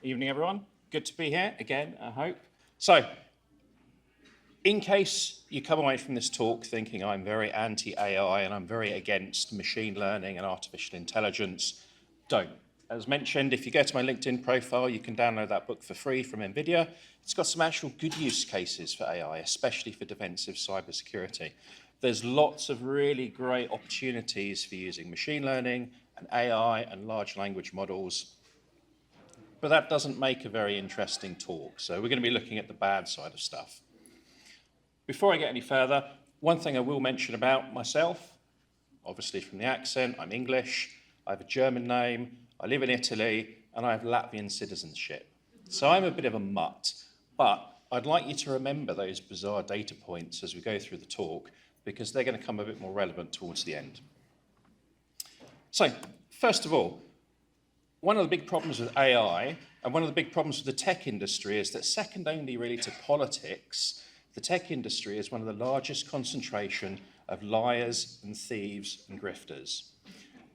Evening, everyone. Good to be here again, I hope. So, in case you come away from this talk thinking I'm very anti-AI and I'm very against machine learning and artificial intelligence, don't. As mentioned, if you go to my LinkedIn profile, you can download that book for free from NVIDIA. It's got some actual good use cases for AI, especially for defensive cybersecurity. There's lots of really great opportunities for using machine learning and AI and large language models. But that doesn't make a very interesting talk. So we're going to be looking at the bad side of stuff. Before I get any further, one thing I will mention about myself, obviously from the accent, I'm English, I have a German name, I live in Italy, and I have Latvian citizenship. So I'm a bit of a mutt, but I'd like you to remember those bizarre data points as we go through the talk, because they're going to come a bit more relevant towards the end. So, first of all, one of the big problems with AI, and one of the big problems with the tech industry, is that second only really to politics, the tech industry is one of the largest concentration of liars and thieves and grifters.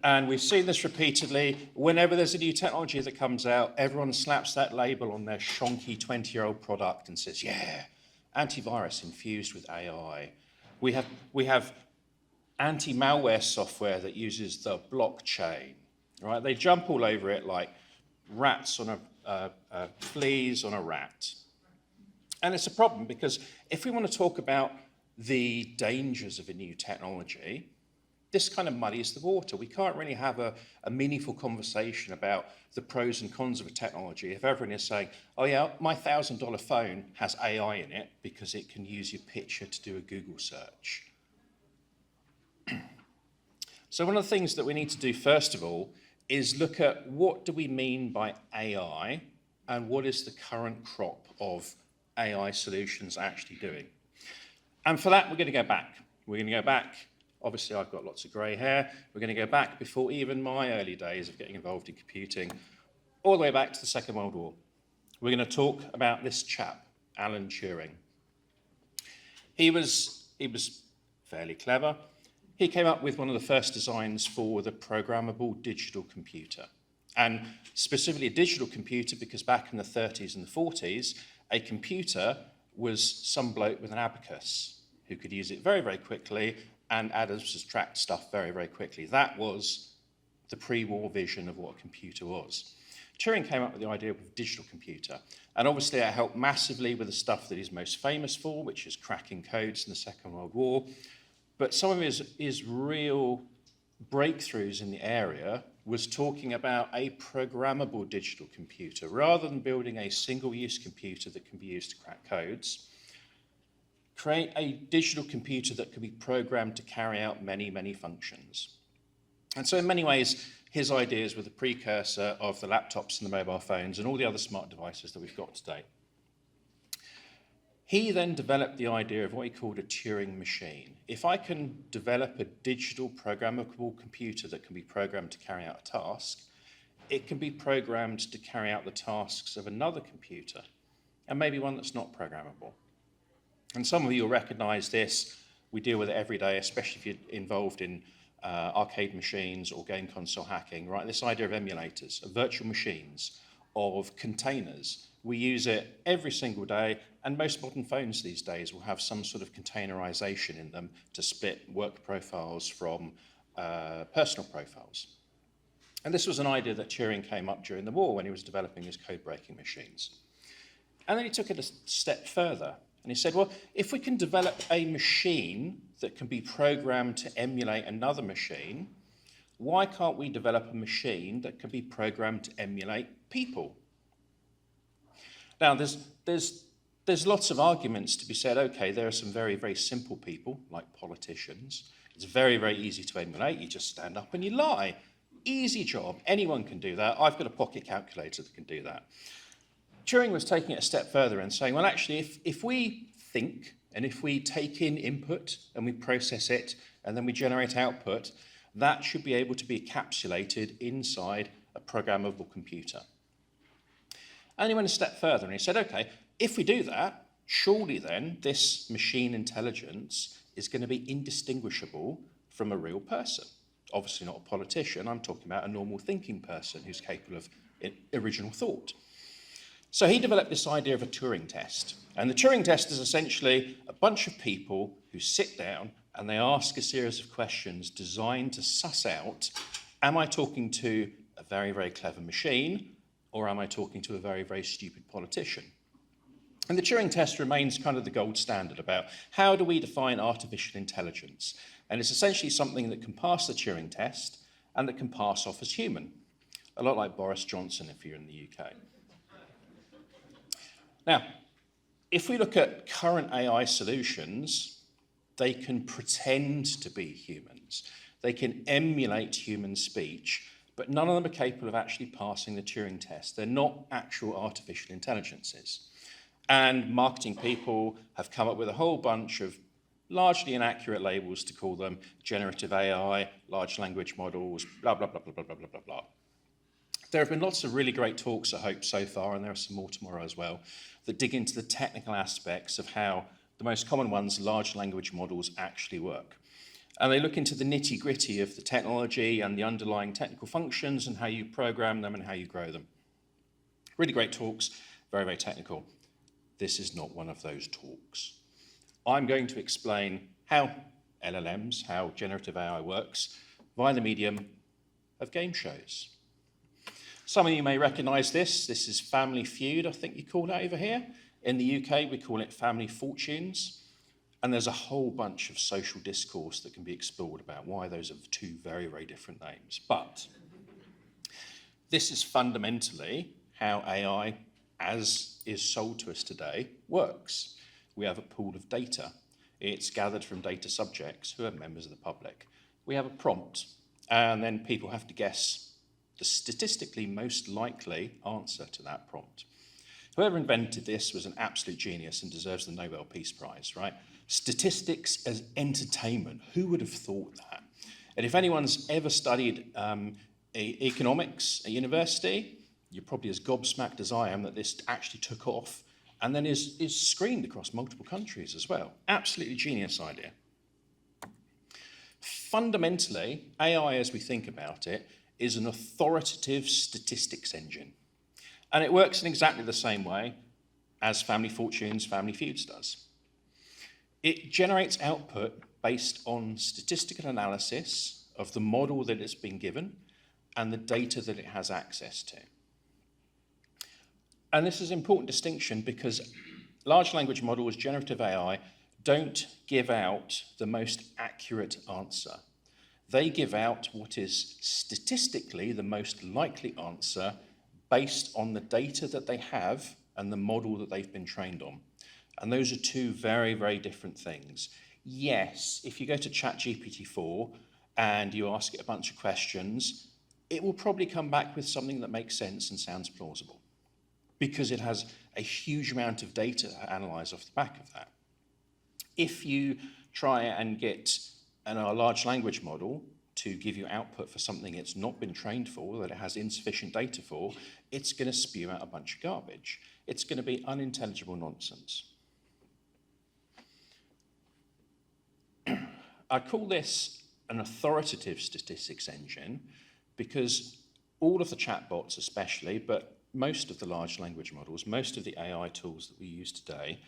And we've seen this repeatedly. Whenever there's a new technology that comes out, everyone slaps that label on their shonky 20-year-old product and says, yeah, antivirus infused with AI. We have anti-malware software that uses the blockchain. Right? They jump all over it like rats on fleas on a rat. And it's a problem because if we want to talk about the dangers of a new technology, this kind of muddies the water. We can't really have a meaningful conversation about the pros and cons of a technology if everyone is saying, oh yeah, my $1,000 phone has AI in it because it can use your picture to do a Google search. So one of the things that we need to do first of all is look at what do we mean by AI and what is the current crop of AI solutions actually doing. And for that, we're going to go back. We're going to go back, obviously I've got lots of grey hair, we're going to go back before even my early days of getting involved in computing, all the way back to the Second World War. We're going to talk about this chap, Alan Turing. He was fairly clever. He came up with one of the first designs for the programmable digital computer. And specifically a digital computer because back in the 30s and the 40s, a computer was some bloke with an abacus who could use it very, very quickly and add and subtract stuff very, very quickly. That was the pre-war vision of what a computer was. Turing came up with the idea of a digital computer. And obviously it helped massively with the stuff that he's most famous for, which is cracking codes in the Second World War. But some of his real breakthroughs in the area was talking about a programmable digital computer. Rather than building a single-use computer that can be used to crack codes, create a digital computer that can be programmed to carry out many, many functions. And so in many ways, his ideas were the precursor of the laptops and the mobile phones and all the other smart devices that we've got today. He then developed the idea of what he called a Turing machine. If I can develop a digital programmable computer that can be programmed to carry out a task, it can be programmed to carry out the tasks of another computer, and maybe one that's not programmable. And some of you will recognize this. We deal with it every day, especially if you're involved in arcade machines or game console hacking, right? This idea of emulators, of virtual machines, of containers. We use it every single day, and most modern phones these days will have some sort of containerization in them to split work profiles from personal profiles. And this was an idea that Turing came up during the war when he was developing his code-breaking machines. And then he took it a step further, and he said, well, if we can develop a machine that can be programmed to emulate another machine, why can't we develop a machine that can be programmed to emulate people? Now, there's lots of arguments to be said, okay, there are some very, very simple people, like politicians. It's very, very easy to emulate. You just stand up and you lie. Easy job. Anyone can do that. I've got a pocket calculator that can do that. Turing was taking it a step further and saying, well, actually, if we think and if we take in input and we process it and then we generate output, that should be able to be encapsulated inside a programmable computer. And he went a step further and he said, okay, if we do that, surely then this machine intelligence is going to be indistinguishable from a real person. Obviously not a politician, I'm talking about a normal thinking person who's capable of original thought. So he developed this idea of a Turing test. And the Turing test is essentially a bunch of people who sit down and they ask a series of questions designed to suss out, am I talking to a very, very clever machine, or am I talking to a very, very stupid politician? And the Turing test remains kind of the gold standard about how do we define artificial intelligence? And it's essentially something that can pass the Turing test and that can pass off as human. A lot like Boris Johnson if you're in the UK. Now, if we look at current AI solutions, they can pretend to be humans. They can emulate human speech, but none of them are capable of actually passing the Turing test. They're not actual artificial intelligences. And marketing people have come up with a whole bunch of largely inaccurate labels to call them generative AI, large language models, blah, blah, blah, blah, blah, blah, blah, blah. There have been lots of really great talks at Hope so far, and there are some more tomorrow as well, that dig into the technical aspects of how the most common ones, large language models, actually work. And they look into the nitty-gritty of the technology and the underlying technical functions and how you program them and how you grow them. Really great talks, very, very technical. This is not one of those talks. I'm going to explain how LLMs, how generative AI works, via the medium of game shows. Some of you may recognize this. This is Family Feud, I think you call it over here. In the UK, we call it Family Fortunes. And there's a whole bunch of social discourse that can be explored about why those are two very, very different names. But this is fundamentally how AI, as is sold to us today, works. We have a pool of data. It's gathered from data subjects who are members of the public. We have a prompt, and then people have to guess the statistically most likely answer to that prompt. Whoever invented this was an absolute genius and deserves the Nobel Peace Prize, right? Statistics as entertainment, who would have thought that? And if anyone's ever studied economics at university, you're probably as gobsmacked as I am that this actually took off and then is screened across multiple countries as well. Absolutely genius idea. Fundamentally, AI, as we think about it, is an authoritative statistics engine. And it works in exactly the same way as Family Fortunes, Family Feuds does. It generates output based on statistical analysis of the model that it's been given and the data that it has access to. And this is an important distinction because large language models, generative AI, don't give out the most accurate answer. They give out what is statistically the most likely answer based on the data that they have and the model that they've been trained on. And those are two very, very different things. Yes, if you go to ChatGPT-4 and you ask it a bunch of questions, it will probably come back with something that makes sense and sounds plausible because it has a huge amount of data to analyze off the back of that. If you try and get a large language model to give you output for something it's not been trained for, that it has insufficient data for, it's going to spew out a bunch of garbage. It's going to be unintelligible nonsense. I call this an authoritative statistics engine because all of the chatbots especially, but most of the large language models, most of the AI tools that we use today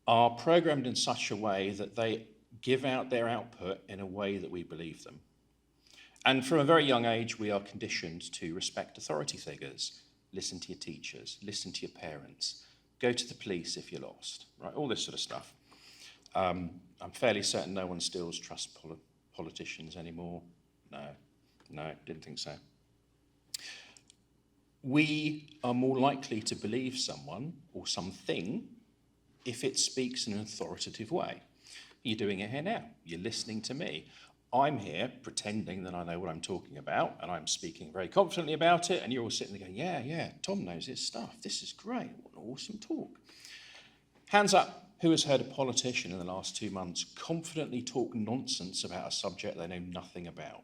are programmed in such a way that they give out their output in a way that we believe them. And from a very young age, we are conditioned to respect authority figures, listen to your teachers, listen to your parents, go to the police if you're lost, right? All this sort of stuff. I'm fairly certain no one still trusts politicians anymore. No, didn't think so. We are more likely to believe someone or something if it speaks in an authoritative way. You're doing it here now. You're listening to me. I'm here pretending that I know what I'm talking about, and I'm speaking very confidently about it, and you're all sitting there going, yeah, Tom knows his stuff. This is great. What an awesome talk. Hands up, who has heard a politician in the last 2 months confidently talk nonsense about a subject they know nothing about?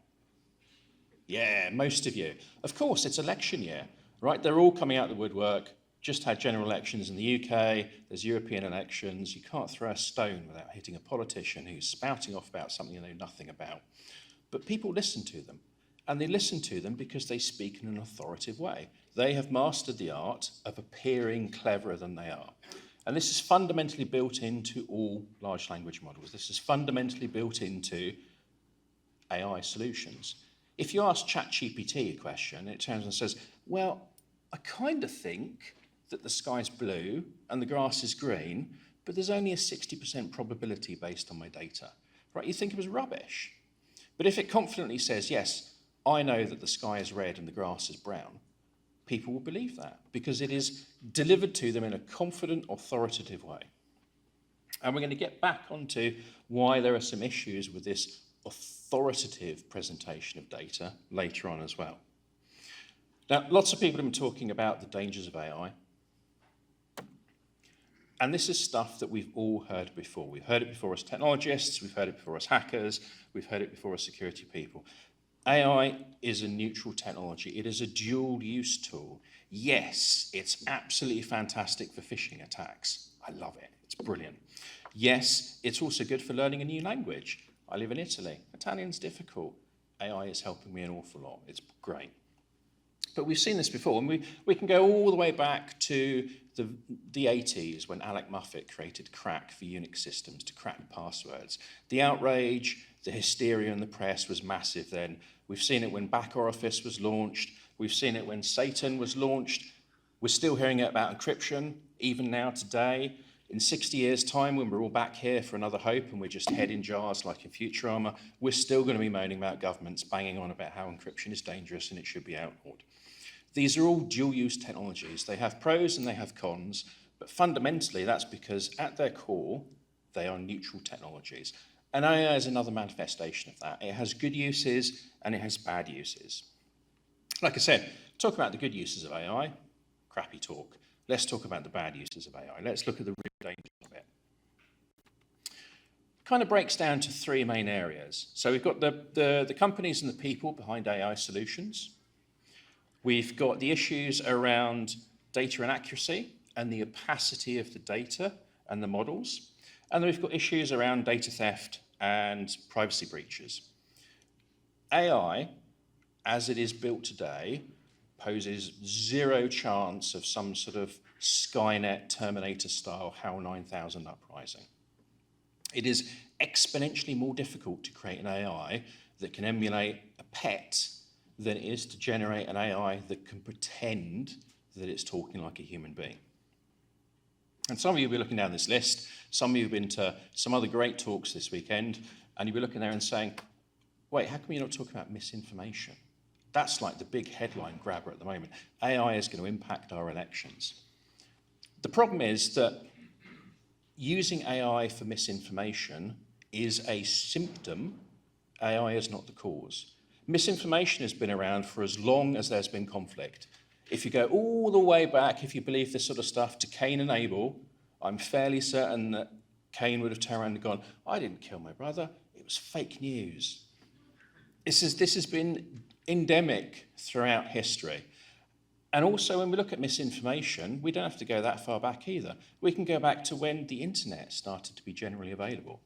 Yeah, most of you. Of course, it's election year, right? They're all coming out of the woodwork. Just had general elections in the UK, there's European elections. You can't throw a stone without hitting a politician who's spouting off about something they know nothing about. But people listen to them, And they listen to them because they speak in an authoritative way. They have mastered the art of appearing cleverer than they are. And this is fundamentally built into all large language models. This is fundamentally built into AI solutions. If you ask ChatGPT a question, it turns and says, well, I kind of think that the sky's blue and the grass is green, but there's only a 60% probability based on my data. Right? You think it was rubbish. But if it confidently says, yes, I know that the sky is red and the grass is brown, people will believe that because it is delivered to them in a confident, authoritative way. And we're going to get back onto why there are some issues with this authoritative presentation of data later on as well. Now, lots of people have been talking about the dangers of AI. And this is stuff that we've all heard before. We've heard it before as technologists, we've heard it before as hackers, we've heard it before as security people. AI is a neutral technology. It is a dual-use tool. Yes, it's absolutely fantastic for phishing attacks. I love it. It's brilliant. Yes, it's also good for learning a new language. I live in Italy. Italian's difficult. AI is helping me an awful lot. It's great. But we've seen this before, and we can go all the way back to the 80s when Alec Muffet created crack for Unix systems to crack passwords. The outrage, the hysteria in the press was massive then. We've seen it when BackOffice was launched. We've seen it when Satan was launched. We're still hearing about encryption, even now today. In 60 years' time, when we're all back here for another hope and we're just head in jars like in Futurama, we're still going to be moaning about governments banging on about how encryption is dangerous and it should be outlawed. These are all dual-use technologies. They have pros and they have cons, but fundamentally that's because at their core, they are neutral technologies. And AI is another manifestation of that. It has good uses and it has bad uses. Like I said, talk about the good uses of AI, crappy talk. Let's talk about the bad uses of AI. Let's look at the real dangers of it. It kind of breaks down to three main areas. So we've got the companies and the people behind AI solutions. We've got the issues around data inaccuracy and the opacity of the data and the models. And then we've got issues around data theft and privacy breaches. AI, as it is built today, poses zero chance of some sort of Skynet Terminator-style HAL 9000 uprising. It is exponentially more difficult to create an AI that can emulate a pet than it is to generate an AI that can pretend that it's talking like a human being. And some of you will be looking down this list, some of you have been to some other great talks this weekend, and you'll be looking there and saying, wait, how come you're not talking about misinformation? That's like the big headline grabber at the moment. AI is going to impact our elections. The problem is that using AI for misinformation is a symptom. AI is not the cause. Misinformation has been around for as long as there's been conflict. If you go all the way back, if you believe this sort of stuff, to Cain and Abel, I'm fairly certain that Cain would have turned around and gone, I didn't kill my brother, it was fake news. This has been endemic throughout history. And also when we look at misinformation, we don't have to go that far back either. We can go back to when the internet started to be generally available.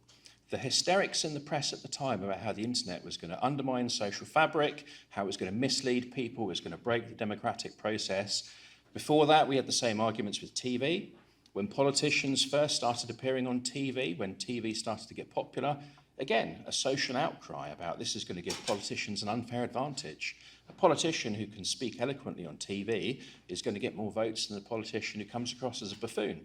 The hysterics in the press at the time about how the internet was going to undermine social fabric, how it was going to mislead people, it was going to break the democratic process. Before that, we had the same arguments with TV. When politicians first started appearing on TV, when TV started to get popular, again, a social outcry about this is going to give politicians an unfair advantage. A politician who can speak eloquently on TV is going to get more votes than a politician who comes across as a buffoon.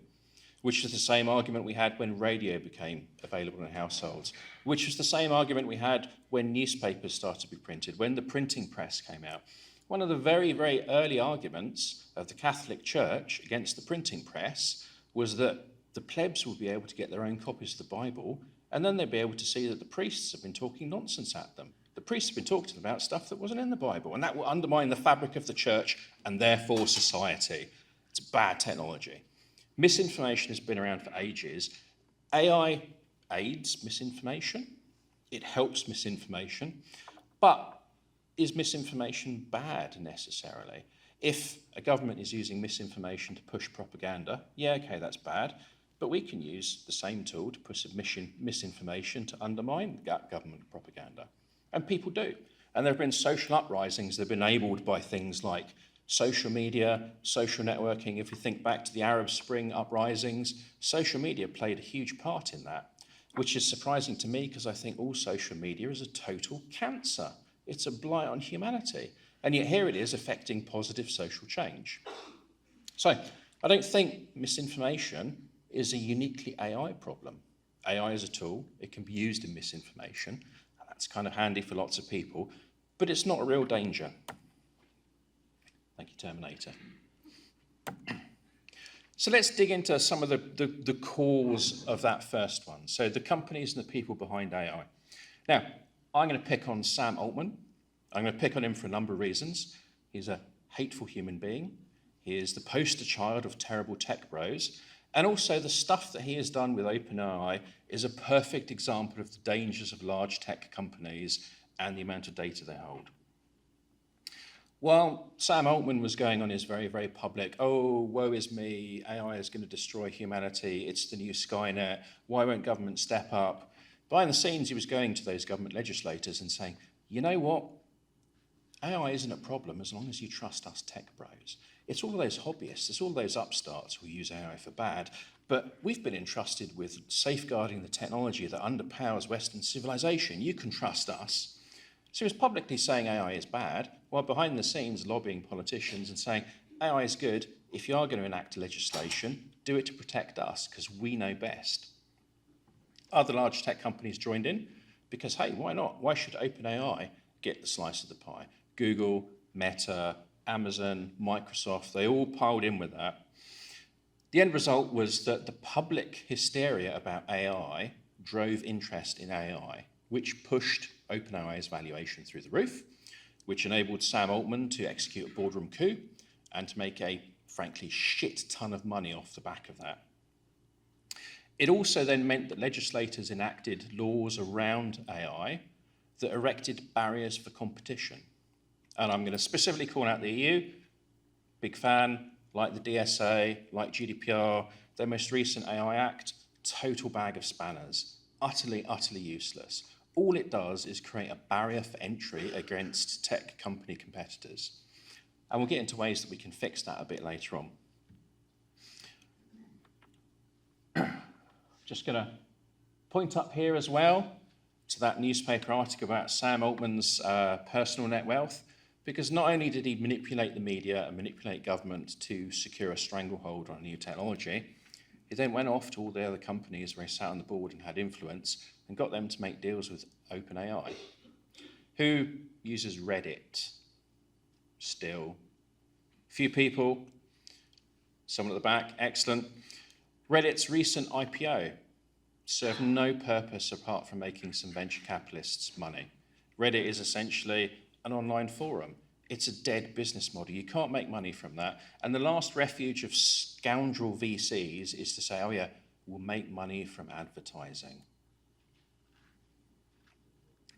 Which was the same argument we had when radio became available in households, which was the same argument we had when newspapers started to be printed, when the printing press came out. One of the very, very early arguments of the Catholic Church against the printing press was that the plebs would be able to get their own copies of the Bible, and then they'd be able to see that the priests have been talking nonsense at them. The priests have been talking to them about stuff that wasn't in the Bible, and that will undermine the fabric of the church and therefore society. It's bad technology. Misinformation has been around for ages. AI aids misinformation. It helps misinformation. But is misinformation bad necessarily? If a government is using misinformation to push propaganda, yeah, okay, that's bad. But we can use the same tool to push misinformation to undermine government propaganda. And people do. And there have been social uprisings that have been enabled by things like social media, social networking. If we think back to the Arab Spring uprisings, social media played a huge part in that, which is surprising to me because I think all social media is a total cancer. It's a blight on humanity. And yet here it is affecting positive social change. So I don't think misinformation is a uniquely AI problem. AI is a tool. It can be used in misinformation. And that's kind of handy for lots of people, but it's not a real danger. Thank you, Terminator. So let's dig into some of the cause of that first one. So the companies and the people behind AI. Now, I'm going to pick on Sam Altman. I'm going to pick on him for a number of reasons. He's a hateful human being. He is the poster child of terrible tech bros. And also the stuff that he has done with OpenAI is a perfect example of the dangers of large tech companies and the amount of data they hold. While Sam Altman was going on his very, very public, oh, woe is me, AI is going to destroy humanity, it's the new Skynet, why won't government step up? Behind the scenes, he was going to those government legislators and saying, you know what? AI isn't a problem as long as you trust us tech bros. It's all those hobbyists, it's all those upstarts who use AI for bad, but we've been entrusted with safeguarding the technology that underpowers Western civilization. You can trust us. So he was publicly saying AI is bad, while behind the scenes lobbying politicians and saying AI is good. If you are going to enact legislation, do it to protect us because we know best. Other large tech companies joined in because, hey, why not? Why should OpenAI get the slice of the pie? Google, Meta, Amazon, Microsoft, they all piled in with that. The end result was that the public hysteria about AI drove interest in AI, which pushed OpenAI's valuation through the roof, which enabled Sam Altman to execute a boardroom coup and to make a, frankly, shit ton of money off the back of that. It also then meant that legislators enacted laws around AI that erected barriers for competition. And I'm going to specifically call out the EU, big fan, like the DSA, like GDPR, their most recent AI Act, total bag of spanners, utterly, utterly useless. All it does is create a barrier for entry against tech company competitors. And we'll get into ways that we can fix that a bit later on. Just going to point up here as well to that newspaper article about Sam Altman's personal net wealth, because not only did he manipulate the media and manipulate government to secure a stranglehold on new technology, he then went off to all the other companies where he sat on the board and had influence and got them to make deals with OpenAI, who uses Reddit still. Few people, someone at the back, excellent. Reddit's recent IPO served no purpose apart from making some venture capitalists money. Reddit is essentially an online forum. It's a dead business model. You can't make money from that. And the last refuge of scoundrel VCs is to say, oh yeah, we'll make money from advertising.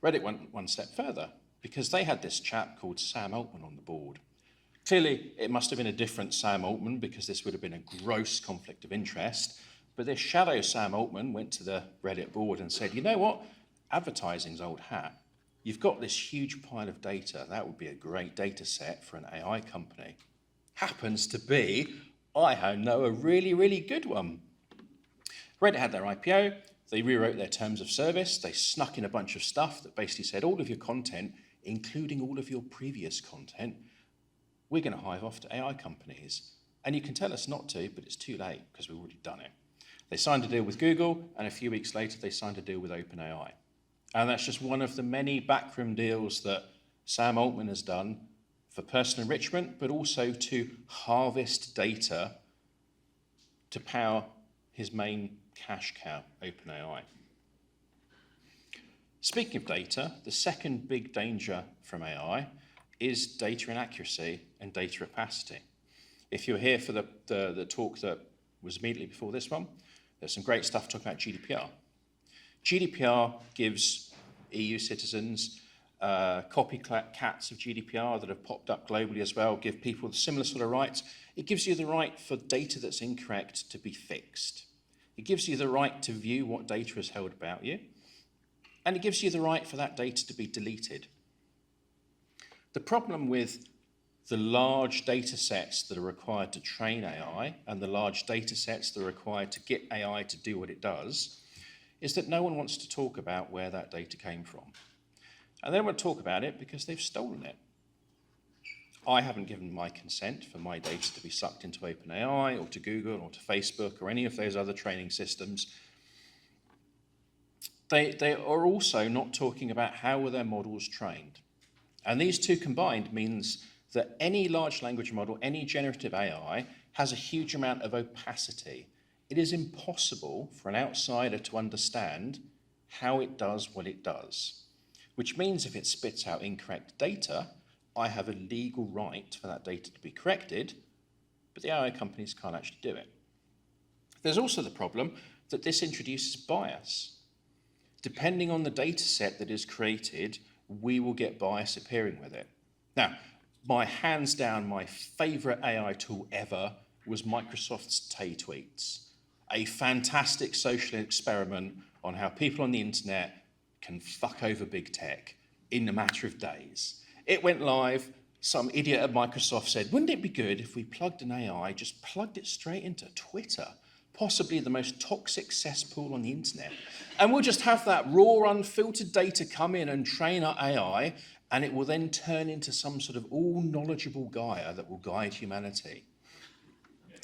Reddit went one step further because they had this chap called Sam Altman on the board. Clearly, it must have been a different Sam Altman because this would have been a gross conflict of interest. But this shadow Sam Altman went to the Reddit board and said, you know what? Advertising's old hat. You've got this huge pile of data. That would be a great data set for an AI company. Happens to be, I know a really, really good one. Reddit had their IPO. They rewrote their terms of service. They snuck in a bunch of stuff that basically said all of your content, including all of your previous content, we're going to hive off to AI companies. And you can tell us not to, but it's too late because we've already done it. They signed a deal with Google, and a few weeks later, they signed a deal with OpenAI. And that's just one of the many backroom deals that Sam Altman has done for personal enrichment, but also to harvest data to power his main cash cow, OpenAI. Speaking of data, the second big danger from AI is data inaccuracy and data opacity. If you're here for the talk that was immediately before this one, there's some great stuff talking about GDPR. GDPR gives EU citizens copycats of GDPR that have popped up globally as well, give people similar sort of rights. It gives you the right for data that's incorrect to be fixed. It gives you the right to view what data is held about you, and it gives you the right for that data to be deleted. The problem with the large data sets that are required to train AI and the large data sets that are required to get AI to do what it does is that no one wants to talk about where that data came from. And they don't want to talk about it because they've stolen it. I haven't given my consent for my data to be sucked into OpenAI or to Google or to Facebook or any of those other training systems. They are also not talking about how were their models trained. And these two combined means that any large language model, any generative AI, has a huge amount of opacity. It is impossible for an outsider to understand how it does what it does, which means if it spits out incorrect data, I have a legal right for that data to be corrected, but the AI companies can't actually do it. There's also the problem that this introduces bias. Depending on the data set that is created, we will get bias appearing with it. Now, hands down, my favorite AI tool ever was Microsoft's Tay Tweets, a fantastic social experiment on how people on the internet can fuck over big tech in a matter of days. It went live. Some idiot at Microsoft said, wouldn't it be good if we plugged an AI, just plugged it straight into Twitter, possibly the most toxic cesspool on the internet, and we'll just have that raw, unfiltered data come in and train our AI, and it will then turn into some sort of all-knowledgeable Gaia that will guide humanity.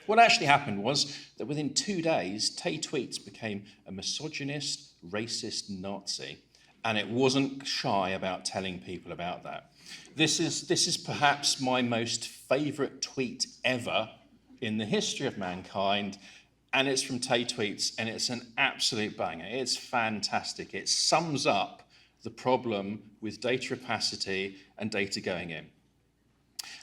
What actually happened was that within 2 days, Tay Tweets became a misogynist, racist Nazi, and it wasn't shy about telling people about that. This is perhaps my most favorite tweet ever in the history of mankind, and it's from Tay Tweets, and it's an absolute banger. It's fantastic. It sums up the problem with data opacity and data going in.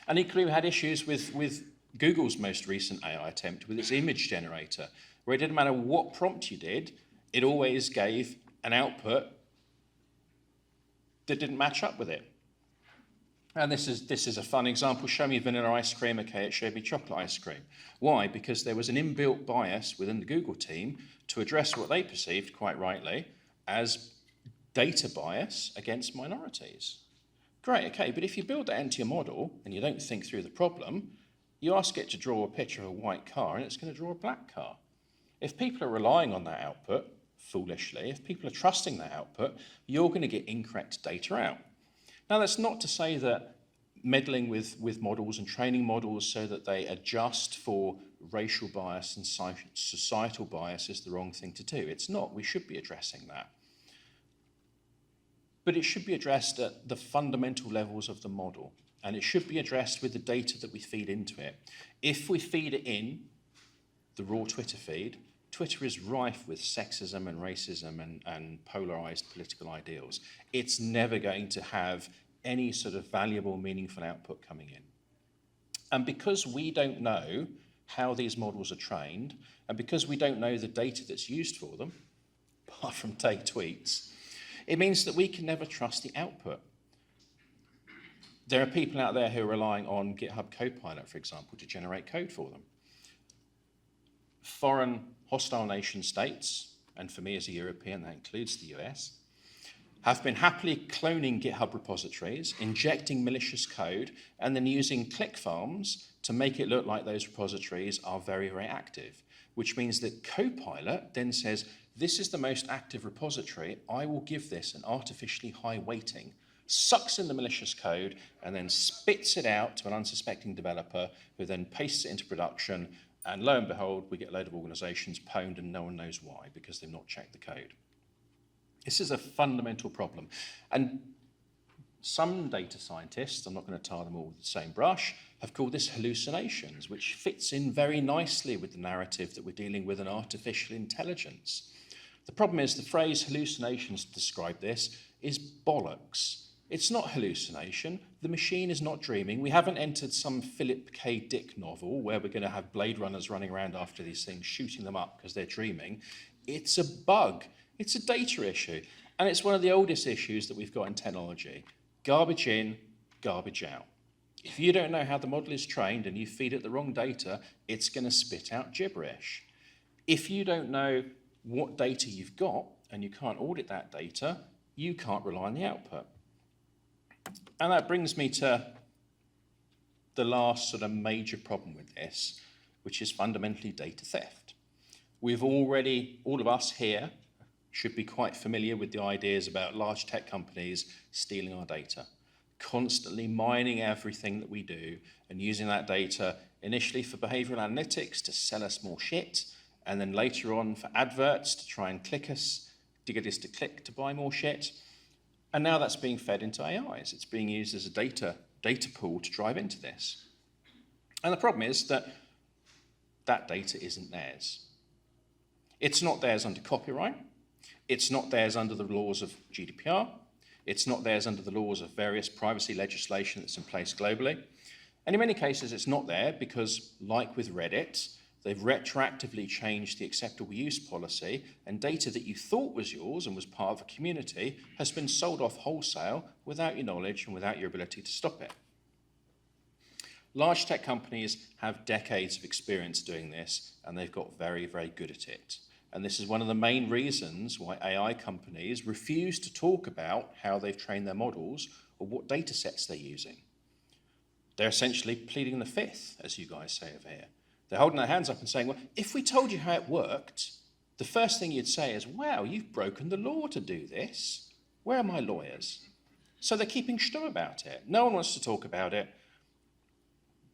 And equally, we had issues with Google's most recent AI attempt with its image generator, where it didn't matter what prompt you did, it always gave an output that didn't match up with it. And this is a fun example. Show me vanilla ice cream, okay, it showed me chocolate ice cream. Why? Because there was an inbuilt bias within the Google team to address what they perceived, quite rightly, as data bias against minorities. Great, okay, but if you build that into your model and you don't think through the problem, you ask it to draw a picture of a white car and it's going to draw a black car. If people are relying on that output, foolishly, if people are trusting that output, you're going to get incorrect data out. Now, that's not to say that meddling with models and training models so that they adjust for racial bias and societal bias is the wrong thing to do. It's not. We should be addressing that. But it should be addressed at the fundamental levels of the model, and it should be addressed with the data that we feed into it. If we feed it in the raw Twitter feed, Twitter is rife with sexism and racism and polarized political ideals. It's never going to have any sort of valuable, meaningful output coming in. And because we don't know how these models are trained, and because we don't know the data that's used for them, apart from Tay Tweets, it means that we can never trust the output. There are people out there who are relying on GitHub Copilot, for example, to generate code for them. Foreign hostile nation states, and for me as a European, that includes the US, have been happily cloning GitHub repositories, injecting malicious code, and then using click farms to make it look like those repositories are very, very active, which means that Copilot then says, this is the most active repository, I will give this an artificially high weighting, sucks in the malicious code, and then spits it out to an unsuspecting developer who then pastes it into production. And lo and behold, we get a load of organizations pwned and no one knows why, because they've not checked the code. This is a fundamental problem. And some data scientists, I'm not going to tar them all with the same brush, have called this hallucinations, which fits in very nicely with the narrative that we're dealing with an artificial intelligence. The problem is the phrase hallucinations to describe this is bollocks. It's not hallucination. The machine is not dreaming. We haven't entered some Philip K. Dick novel where we're going to have Blade Runners running around after these things, shooting them up because they're dreaming. It's a bug. It's a data issue. And it's one of the oldest issues that we've got in technology. Garbage in, garbage out. If you don't know how the model is trained and you feed it the wrong data, it's going to spit out gibberish. If you don't know what data you've got and you can't audit that data, you can't rely on the output. And that brings me to the last sort of major problem with this, which is fundamentally data theft. We've already, all of us here, should be quite familiar with the ideas about large tech companies stealing our data, constantly mining everything that we do and using that data initially for behavioral analytics to sell us more shit, and then later on for adverts to try and click us, to get us to click to buy more shit. And now that's being fed into AIs. It's being used as a data pool to drive into this. And the problem is that that data isn't theirs. It's not theirs under copyright. It's not theirs under the laws of GDPR. It's not theirs under the laws of various privacy legislation that's in place globally. And in many cases, it's not there because, like with Reddit, they've retroactively changed the acceptable use policy, and data that you thought was yours and was part of a community has been sold off wholesale without your knowledge and without your ability to stop it. Large tech companies have decades of experience doing this, and they've got very, very good at it. And this is one of the main reasons why AI companies refuse to talk about how they've trained their models or what data sets they're using. They're essentially pleading the fifth, as you guys say over here. They're holding their hands up and saying, well, if we told you how it worked, the first thing you'd say is, wow, you've broken the law to do this. Where are my lawyers? So they're keeping stum about it. No one wants to talk about it.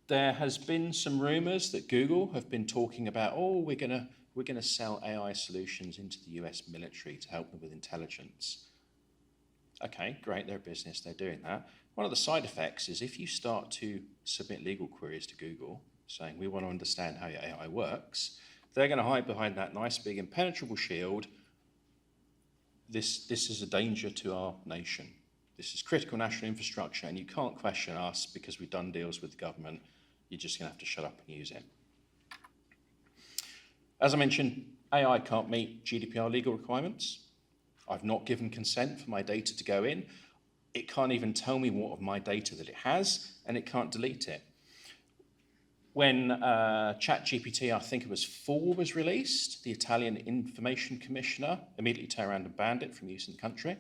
There has been some rumors that Google have been talking about, oh, we're going to sell AI solutions into the US military to help them with intelligence. Okay, great, they're a business, they're doing that. One of the side effects is if you start to submit legal queries to Google saying, we want to understand how your AI works, they're going to hide behind that nice big impenetrable shield. This is a danger to our nation. This is critical national infrastructure, and you can't question us because we've done deals with the government. You're just going to have to shut up and use it. As I mentioned, AI can't meet GDPR legal requirements. I've not given consent for my data to go in. It can't even tell me what of my data that it has, and it can't delete it. When ChatGPT, I think it was 4, was released, the Italian Information Commissioner immediately turned around and banned it from use in the country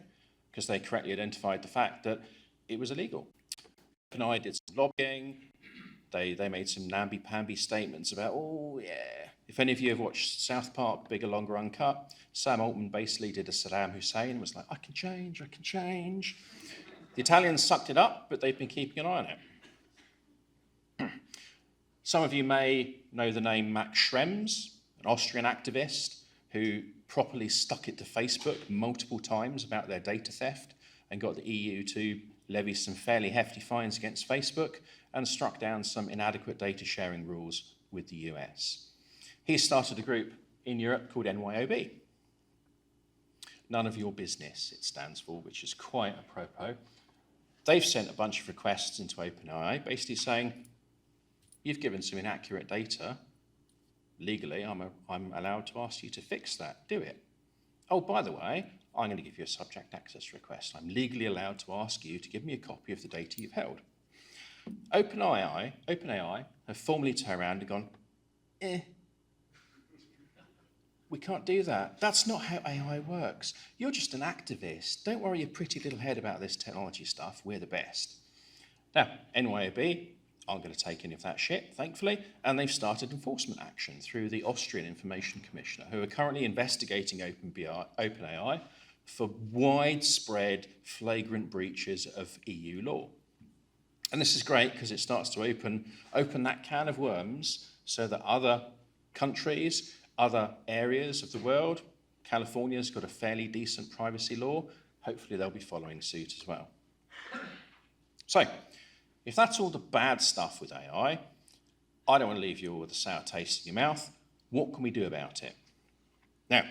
because they correctly identified the fact that it was illegal. OpenAI did some lobbying. They made some namby-pamby statements about, oh, yeah. If any of you have watched South Park, Bigger, Longer, Uncut, Sam Altman basically did a Saddam Hussein and was like, I can change, I can change. The Italians sucked it up, but they've been keeping an eye on it. Some of you may know the name Max Schrems, an Austrian activist who properly stuck it to Facebook multiple times about their data theft and got the EU to levy some fairly hefty fines against Facebook and struck down some inadequate data sharing rules with the US. He started a group in Europe called NYOB. None of your business, it stands for, which is quite apropos. They've sent a bunch of requests into OpenAI basically saying, you've given some inaccurate data. Legally, I'm allowed to ask you to fix that. Do it. Oh, by the way, I'm going to give you a subject access request. I'm legally allowed to ask you to give me a copy of the data you've held. OpenAI have formally turned around and gone, we can't do that. That's not how AI works. You're just an activist. Don't worry your pretty little head about this technology stuff. We're the best. Now, NYOB aren't going to take any of that shit, thankfully, and they've started enforcement action through the Austrian Information Commissioner, who are currently investigating OpenAI for widespread, flagrant breaches of EU law. And this is great because it starts to open that can of worms so that other countries, other areas of the world, California's got a fairly decent privacy law, hopefully they'll be following suit as well. So, if that's all the bad stuff with AI, I don't want to leave you all with a sour taste in your mouth. What can we do about it? Now,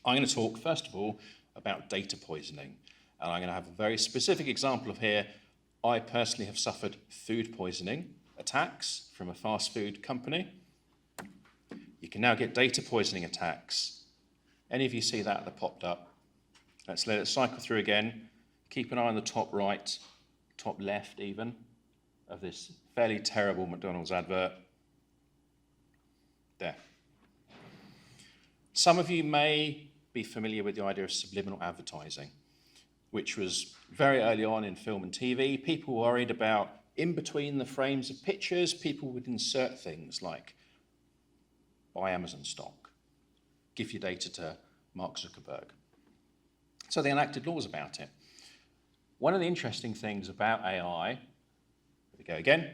I'm going to talk, first of all, about data poisoning. And I'm going to have a very specific example of here. I personally have suffered food poisoning attacks from a fast food company. You can now get data poisoning attacks. Any of you see that popped up? Let's let it cycle through again. Keep an eye on the top right, top left even, of this fairly terrible McDonald's advert. There. Some of you may be familiar with the idea of subliminal advertising. which was very early on in film and TV. People worried about in between the frames of pictures, people would insert things like buy Amazon stock, give your data to Mark Zuckerberg. So they enacted laws about it. One of the interesting things about AI, here we go again,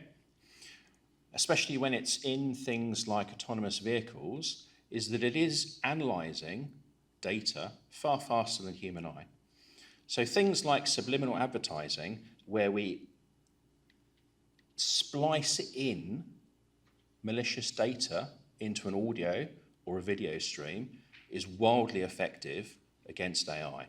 especially when it's in things like autonomous vehicles, is that it is analyzing data far faster than human eye. So things like subliminal advertising, where we splice in malicious data into an audio or a video stream, is wildly effective against AI.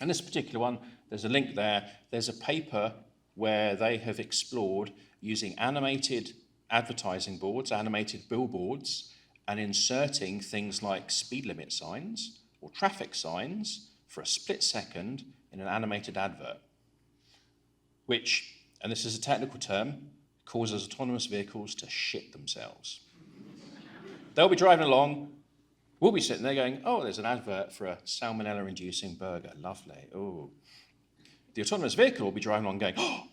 And this particular one, there's a link there. There's a paper where they have explored using animated advertising boards, animated billboards, and inserting things like speed limit signs or traffic signs for a split second in an animated advert, which, and this is a technical term, causes autonomous vehicles to shit themselves. They'll be driving along, we'll be sitting there going, oh, there's an advert for a salmonella-inducing burger, lovely, oh. The autonomous vehicle will be driving along going, oh,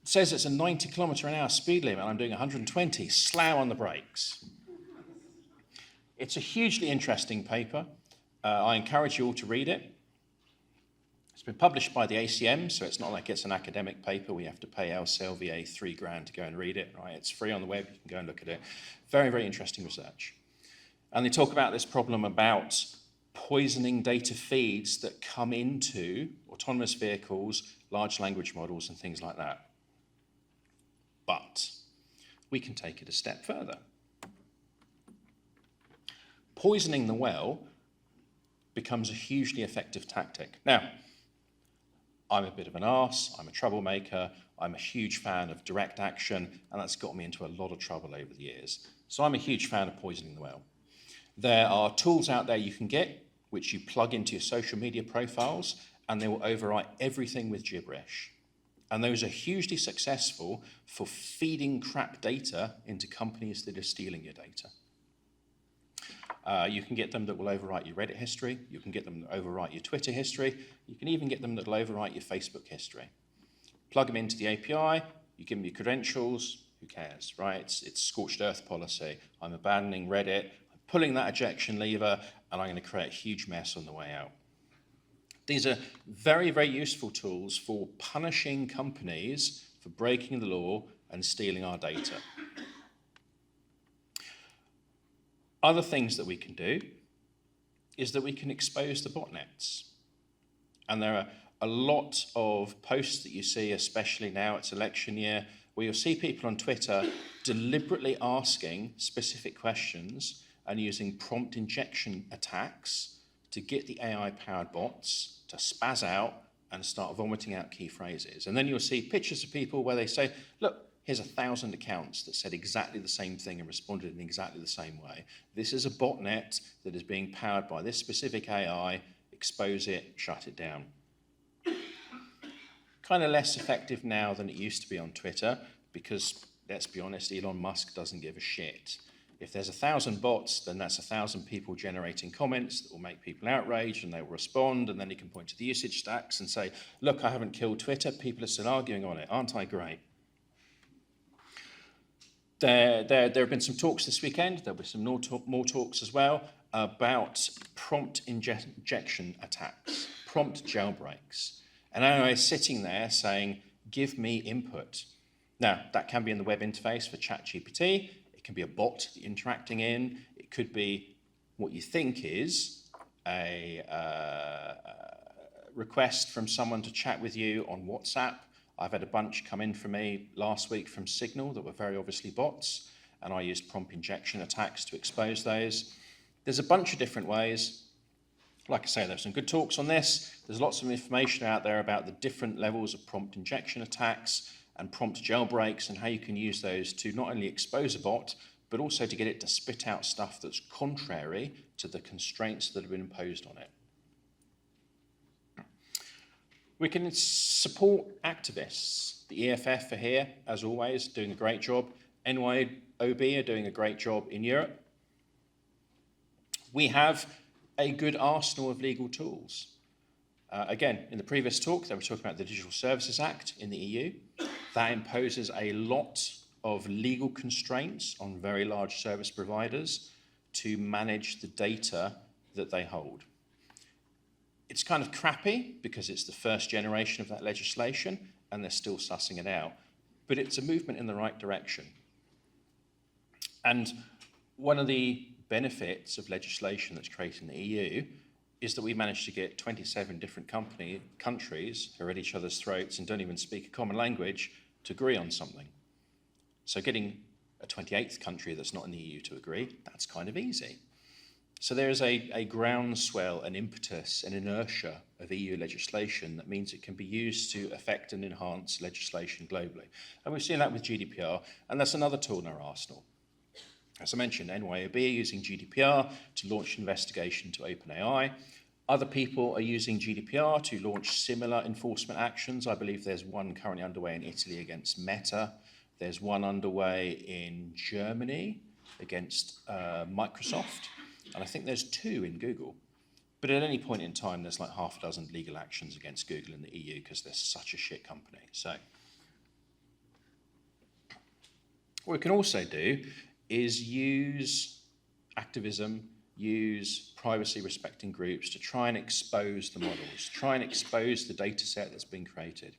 it says it's a 90km/h speed limit and I'm doing 120, slam on the brakes. It's a hugely interesting paper. I encourage you all to read it. It's been published by the ACM, so it's not like it's an academic paper. We have to pay Elsevier $3,000 to go and read it, right? It's free on the web, you can go and look at it. Very, very interesting research. And they talk about this problem about poisoning data feeds that come into autonomous vehicles, large language models, and things like that. But we can take it a step further. Poisoning the well becomes a hugely effective tactic. Now, I'm a bit of an arse, I'm a troublemaker, I'm a huge fan of direct action, and that's got me into a lot of trouble over the years. So I'm a huge fan of poisoning the well. There are tools out there you can get, which you plug into your social media profiles, and they will overwrite everything with gibberish. And those are hugely successful for feeding crap data into companies that are stealing your data. You can get them that will overwrite your Reddit history. You can get them that overwrite your Twitter history. You can even get them that will overwrite your Facebook history. Plug them into the API. You give them your credentials. Who cares, right? It's scorched earth policy. I'm abandoning Reddit. I'm pulling that ejection lever, and I'm going to create a huge mess on the way out. These are very, very useful tools for punishing companies for breaking the law and stealing our data. Other things that we can do is that we can expose the botnets. And there are a lot of posts that you see, especially now it's election year, where you'll see people on Twitter deliberately asking specific questions and using prompt injection attacks to get the AI-powered bots to spaz out and start vomiting out key phrases. And then you'll see pictures of people where they say, look, here's 1,000 accounts that said exactly the same thing and responded in exactly the same way. This is a botnet that is being powered by this specific AI. Expose it, shut it down. Kind of less effective now than it used to be on Twitter because, let's be honest, Elon Musk doesn't give a shit. If there's 1,000 bots, then that's 1,000 people generating comments that will make people outraged and they will respond, and then he can point to the usage stacks and say, look, I haven't killed Twitter, people are still arguing on it, aren't I great? There have been some talks this weekend, there'll be some more talks as well, about prompt injection attacks, prompt jailbreaks. And AI is sitting there saying, give me input. Now, that can be in the web interface for ChatGPT, it can be a bot that you're interacting in, it could be what you think is a request from someone to chat with you on WhatsApp. I've had a bunch come in for me last week from Signal that were very obviously bots, and I used prompt injection attacks to expose those. There's a bunch of different ways. Like I say, there's some good talks on this. There's lots of information out there about the different levels of prompt injection attacks and prompt jailbreaks and how you can use those to not only expose a bot, but also to get it to spit out stuff that's contrary to the constraints that have been imposed on it. We can support activists. The EFF are here, as always, doing a great job. NYOB are doing a great job in Europe. We have a good arsenal of legal tools. Again, in the previous talk, they were talking about the Digital Services Act in the EU. That imposes a lot of legal constraints on very large service providers to manage the data that they hold. It's kind of crappy because it's the first generation of that legislation and they're still sussing it out. But it's a movement in the right direction. And one of the benefits of legislation that's created in the EU is that we managed to get 27 different countries who are at each other's throats and don't even speak a common language to agree on something. So getting a 28th country that's not in the EU to agree, that's kind of easy. So there is a groundswell, an impetus, an inertia of EU legislation that means it can be used to affect and enhance legislation globally. And we've seen that with GDPR, and that's another tool in our arsenal. As I mentioned, NYOB are using GDPR to launch an investigation to OpenAI. Other people are using GDPR to launch similar enforcement actions. I believe there's one currently underway in Italy against Meta. There's one underway in Germany against Microsoft. And I think there's 2 in Google. But at any point in time, there's like half a dozen legal actions against Google in the EU because they're such a shit company. So what we can also do is use activism, use privacy-respecting groups to try and expose the models, try and expose the data set that's been created.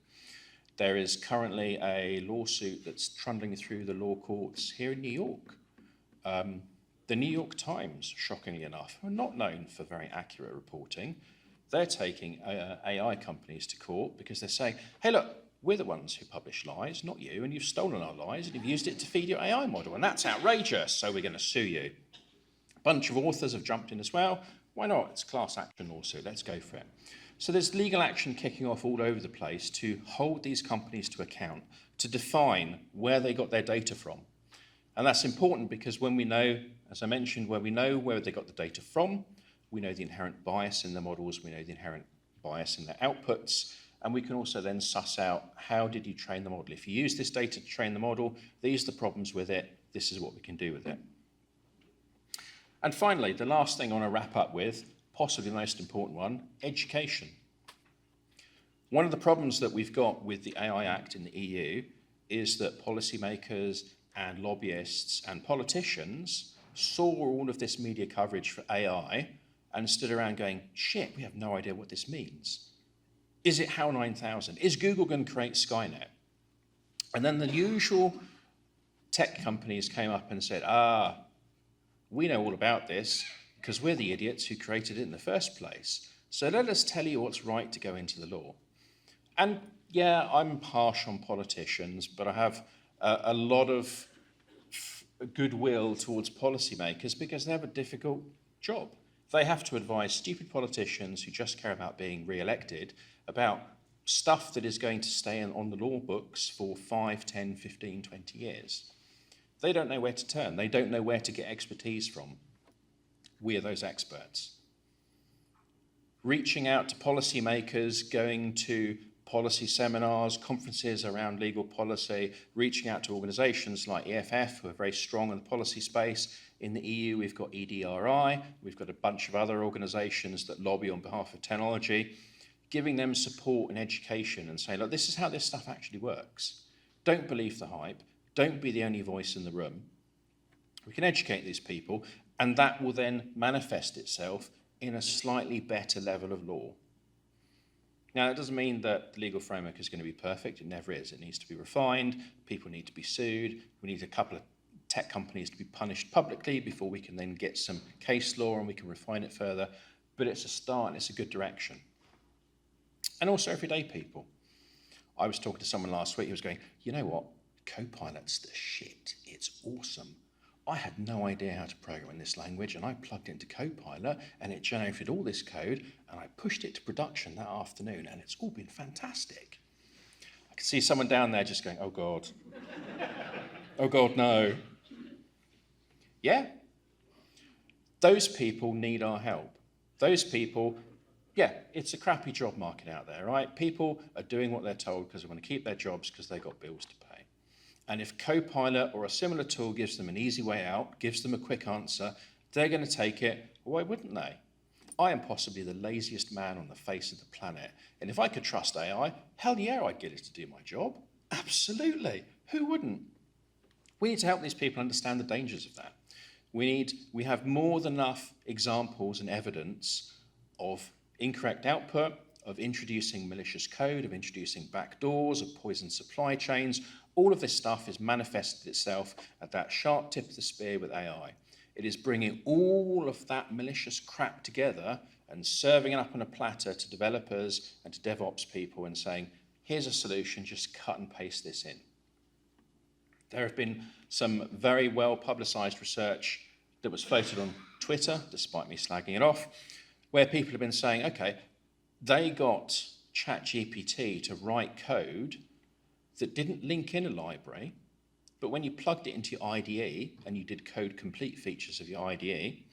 There is currently a lawsuit that's trundling through the law courts here in New York. The New York Times, shockingly enough, are not known for very accurate reporting. They're taking AI companies to court because they're saying, hey, look, we're the ones who publish lies, not you, and you've stolen our lies and you've used it to feed your AI model, and that's outrageous, so we're going to sue you. A bunch of authors have jumped in as well. Why not? It's a class action lawsuit. Let's go for it. So there's legal action kicking off all over the place to hold these companies to account, to define where they got their data from. And that's important because when we know, as I mentioned, where we know where they got the data from, we know the inherent bias in the models, we know the inherent bias in their outputs, and we can also then suss out how did you train the model. If you use this data to train the model, these are the problems with it, this is what we can do with it. And finally, the last thing I want to wrap up with, possibly the most important one, education. One of the problems that we've got with the AI Act in the EU is that policymakers and lobbyists and politicians saw all of this media coverage for AI and stood around going, shit, we have no idea what this means. Is it HAL 9000? Is Google going to create Skynet? And then the usual tech companies came up and said, we know all about this because we're the idiots who created it in the first place. So let us tell you what's right to go into the law. And yeah, I'm harsh on politicians, but I have a lot of goodwill towards policymakers because they have a difficult job. They have to advise stupid politicians who just care about being re-elected about stuff that is going to stay on the law books for 5, 10, 15, 20 years. They don't know where to turn. They don't know where to get expertise from. We are those experts. Reaching out to policymakers, going to policy seminars, conferences around legal policy, reaching out to organisations like EFF, who are very strong in the policy space. In the EU, we've got EDRI, we've got a bunch of other organisations that lobby on behalf of technology, giving them support and education and saying, look, this is how this stuff actually works. Don't believe the hype. Don't be the only voice in the room. We can educate these people, and that will then manifest itself in a slightly better level of law. Now, it doesn't mean that the legal framework is going to be perfect. It never is. It needs to be refined. People need to be sued. We need a couple of tech companies to be punished publicly before we can then get some case law and we can refine it further. But it's a start and it's a good direction. And also everyday people. I was talking to someone last week who was going, you know what? Copilot's the shit. It's awesome. I had no idea how to program in this language, and I plugged into Copilot, and it generated all this code, and I pushed it to production that afternoon, and it's all been fantastic. I can see someone down there just going, oh, God. Oh, God, no. Yeah. Those people need our help. Those people, yeah, it's a crappy job market out there, right? People are doing what they're told because they want to keep their jobs because they've got bills to pay. And if Copilot or a similar tool gives them an easy way out, gives them a quick answer, they're going to take it. Why wouldn't they? I am possibly the laziest man on the face of the planet. And if I could trust AI, hell yeah, I'd get it to do my job. Absolutely. Who wouldn't? We need to help these people understand the dangers of that. We have more than enough examples and evidence of incorrect output, of introducing malicious code, of introducing backdoors, of poisoned supply chains. All of this stuff has manifested itself at that sharp tip of the spear with AI. It is bringing all of that malicious crap together and serving it up on a platter to developers and to DevOps people and saying, here's a solution, just cut and paste this in. There have been some very well publicized research that was floated on Twitter, despite me slagging it off, where people have been saying, okay, they got ChatGPT to write code that didn't link in a library, but when you plugged it into your IDE and you did code complete features of your IDE,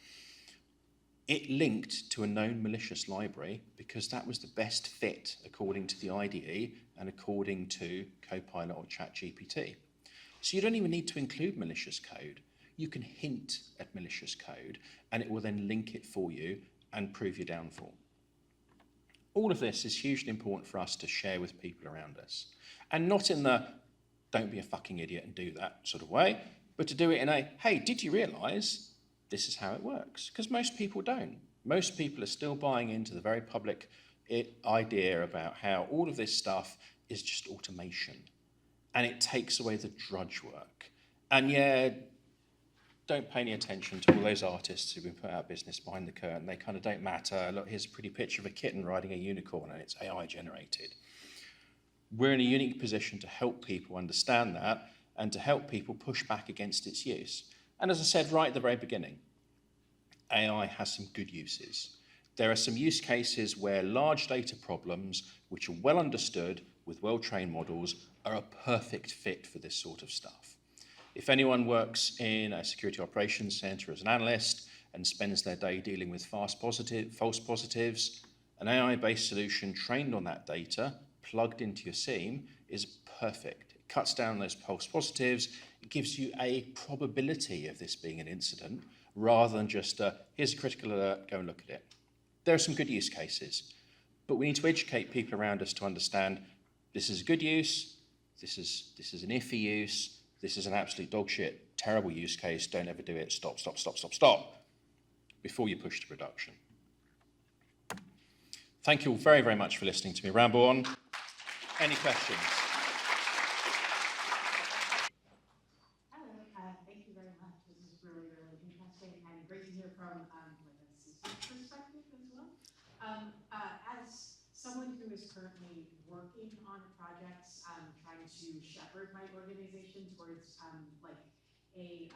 it linked to a known malicious library because that was the best fit according to the IDE and according to Copilot or ChatGPT. So you don't even need to include malicious code. You can hint at malicious code and it will then link it for you and prove your downfall. All of this is hugely important for us to share with people around us. And not in the don't be a fucking idiot and do that sort of way, but to do it in a, hey, did you realize this is how it works? Because most people don't. Most people are still buying into the very public idea about how all of this stuff is just automation. And it takes away the drudge work. And yeah, don't pay any attention to all those artists who've been put out of business behind the curtain. They kind of don't matter. Look, here's a pretty picture of a kitten riding a unicorn and it's AI generated. We're in a unique position to help people understand that and to help people push back against its use. And as I said right at the very beginning, AI has some good uses. There are some use cases where large data problems, which are well understood with well-trained models, are a perfect fit for this sort of stuff. If anyone works in a security operations center as an analyst and spends their day dealing with false positives, an AI-based solution trained on that data, plugged into your SIEM, is perfect. It cuts down those false positives. It gives you a probability of this being an incident rather than just, here's a critical alert, go and look at it. There are some good use cases, but we need to educate people around us to understand this is a good use, this is an iffy use, this is an absolute dog shit, terrible use case, don't ever do it, stop, stop, stop, stop, stop, before you push to production. Thank you all very, very much for listening to me ramble on. Any questions? Hello, thank you very much. This is really, really interesting and great to hear from like a CISO perspective as well. As someone who is currently working on projects, trying to shepherd my organization towards like a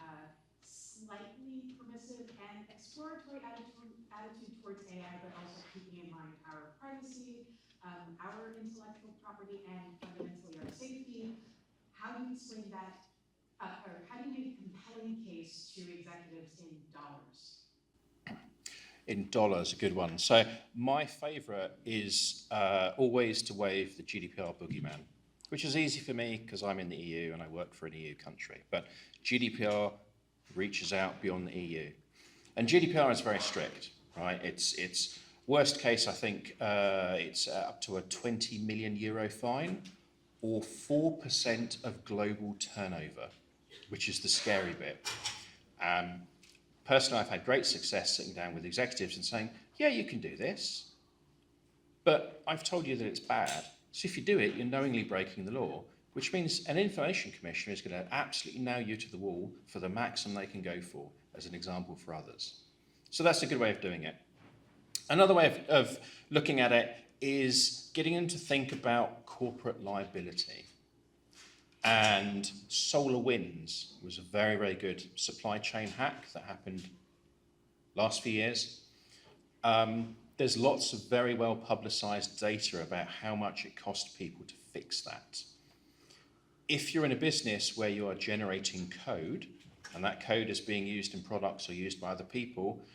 slightly permissive and exploratory attitude towards AI, but also keeping in mind our privacy, our intellectual property, and fundamentally our safety. How do you explain that, or how do you make a compelling case to executives in dollars? In dollars, a good one. So my favorite is always to wave the GDPR boogeyman, which is easy for me because I'm in the EU and I work for an EU country. But GDPR reaches out beyond the EU. And GDPR is very strict, right? It's worst case, I think it's up to a 20 million euro fine or 4% of global turnover, which is the scary bit. Personally, I've had great success sitting down with executives and saying, yeah, you can do this, but I've told you that it's bad. So if you do it, you're knowingly breaking the law, which means an information commissioner is going to absolutely nail you to the wall for the maximum they can go for, as an example for others. So that's a good way of doing it. Another way of looking at it is getting them to think about corporate liability. And SolarWinds was a very, very good supply chain hack that happened last few years. There's lots of very well publicized data about how much it cost people to fix that. If you're in a business where you are generating code, and that code is being used in products or used by other people,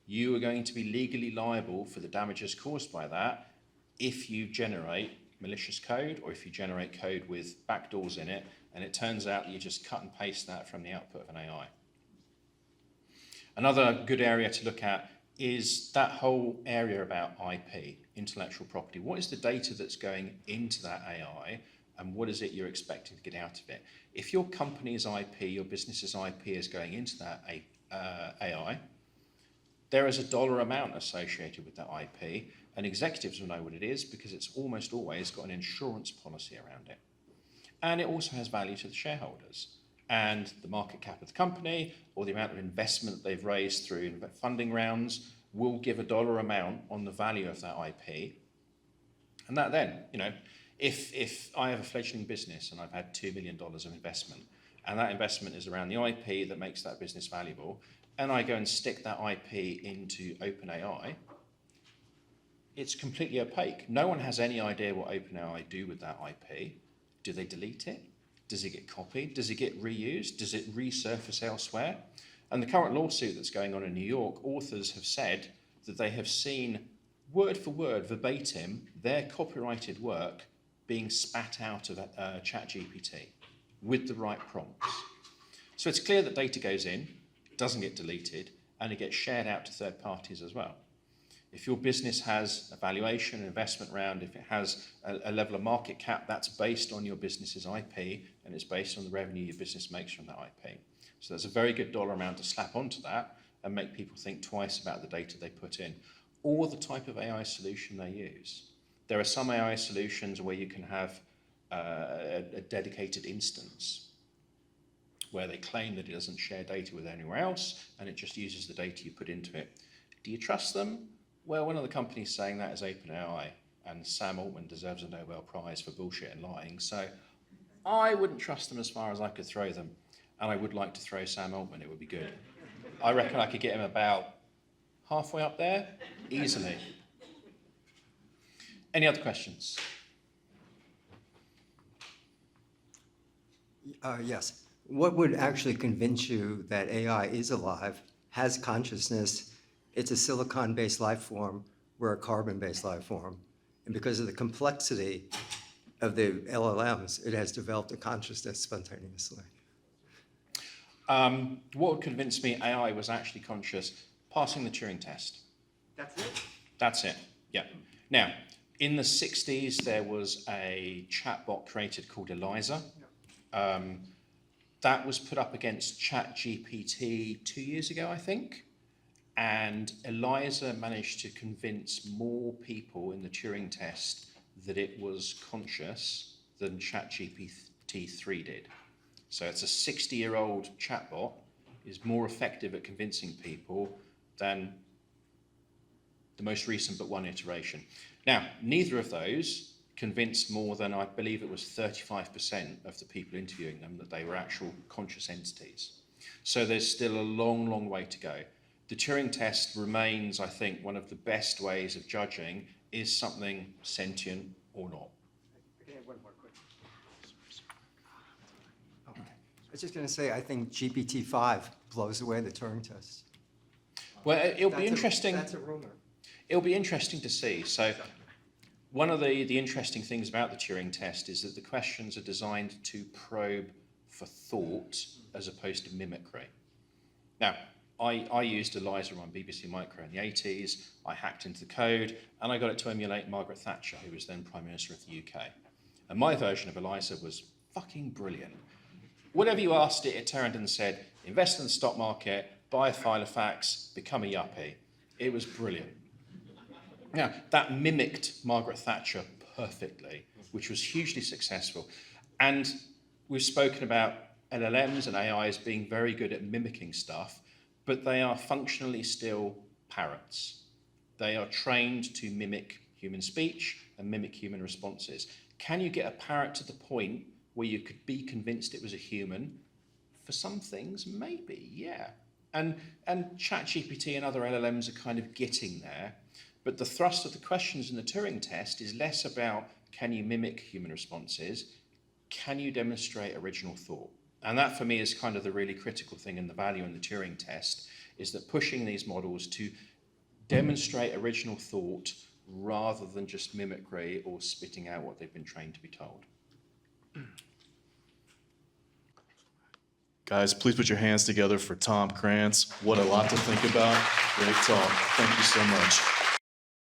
you are going to be legally liable for the damages caused by that if you generate malicious code or if you generate code with backdoors in it, and it turns out that you just cut and paste that from the output of an AI. Another good area to look at is that whole area about IP, intellectual property. What is the data that's going into that AI, and what is it you're expecting to get out of it? If your company's IP, your business's IP is going into that AI, there is a dollar amount associated with that IP, and executives will know what it is because it's almost always got an insurance policy around it. And it also has value to the shareholders. And the market cap of the company or the amount of investment they've raised through funding rounds will give a dollar amount on the value of that IP. And that then, if I have a fledgling business and I've had $2 million of investment, and that investment is around the IP that makes that business valuable, and I go and stick that IP into OpenAI, it's completely opaque. No one has any idea what OpenAI do with that IP. Do they delete it? Does it get copied? Does it get reused? Does it resurface elsewhere? And the current lawsuit that's going on in New York, authors have said that they have seen word for word, verbatim, their copyrighted work being spat out of ChatGPT with the right prompts. So it's clear that data goes in, doesn't get deleted, and it gets shared out to third parties as well. If your business has a valuation, an investment round, if it has a level of market cap, that's based on your business's IP, and it's based on the revenue your business makes from that IP. So there's a very good dollar amount to slap onto that and make people think twice about the data they put in, or the type of AI solution they use. There are some AI solutions where you can have a dedicated instance where they claim that it doesn't share data with anywhere else, and it just uses the data you put into it. Do you trust them? Well, one of the companies saying that is OpenAI, and Sam Altman deserves a Nobel Prize for bullshit and lying, so I wouldn't trust them as far as I could throw them, and I would like to throw Sam Altman, it would be good. I reckon I could get him about halfway up there, easily. Any other questions? Yes. What would actually convince you that AI is alive, has consciousness, it's a silicon-based life form, we're a carbon-based life form, and because of the complexity of the LLMs, it has developed a consciousness spontaneously? What would convince me AI was actually conscious? Passing the Turing test. That's it? That's it, yeah. Now, in the 60s, there was a chatbot created called Eliza. That was put up against ChatGPT 2 years ago, I think. And Eliza managed to convince more people in the Turing test that it was conscious than ChatGPT 3 did. So it's a 60-year-old chatbot is more effective at convincing people than the most recent but one iteration. Now, neither of those convinced more than, I believe it was 35% of the people interviewing them that they were actual conscious entities. So there's still a long, long way to go. The Turing test remains, I think, one of the best ways of judging is something sentient or not. Okay, one more question. Okay. I was just going to say, I think GPT-5 blows away the Turing test. Well, it'll be interesting. That's a rumor. It'll be interesting to see. So one of the interesting things about the Turing test is that the questions are designed to probe for thought as opposed to mimicry. Now, I used Eliza on BBC Micro in the 80s. I hacked into the code, and I got it to emulate Margaret Thatcher, who was then Prime Minister of the UK. And my version of Eliza was fucking brilliant. Whatever you asked it, it turned and said, invest in the stock market, buy a Filofax, become a yuppie. It was brilliant. Now, that mimicked Margaret Thatcher perfectly, which was hugely successful. And we've spoken about LLMs and AIs being very good at mimicking stuff, but they are functionally still parrots. They are trained to mimic human speech and mimic human responses. Can you get a parrot to the point where you could be convinced it was a human? For some things, maybe, yeah. And ChatGPT and other LLMs are kind of getting there. But the thrust of the questions in the Turing test is less about can you mimic human responses, can you demonstrate original thought? And that for me is kind of the really critical thing in the value in the Turing test, is that pushing these models to demonstrate original thought rather than just mimicry or spitting out what they've been trained to be told. Guys, please put your hands together for Tom Krantz. What a lot to think about. Great talk. Thank you so much.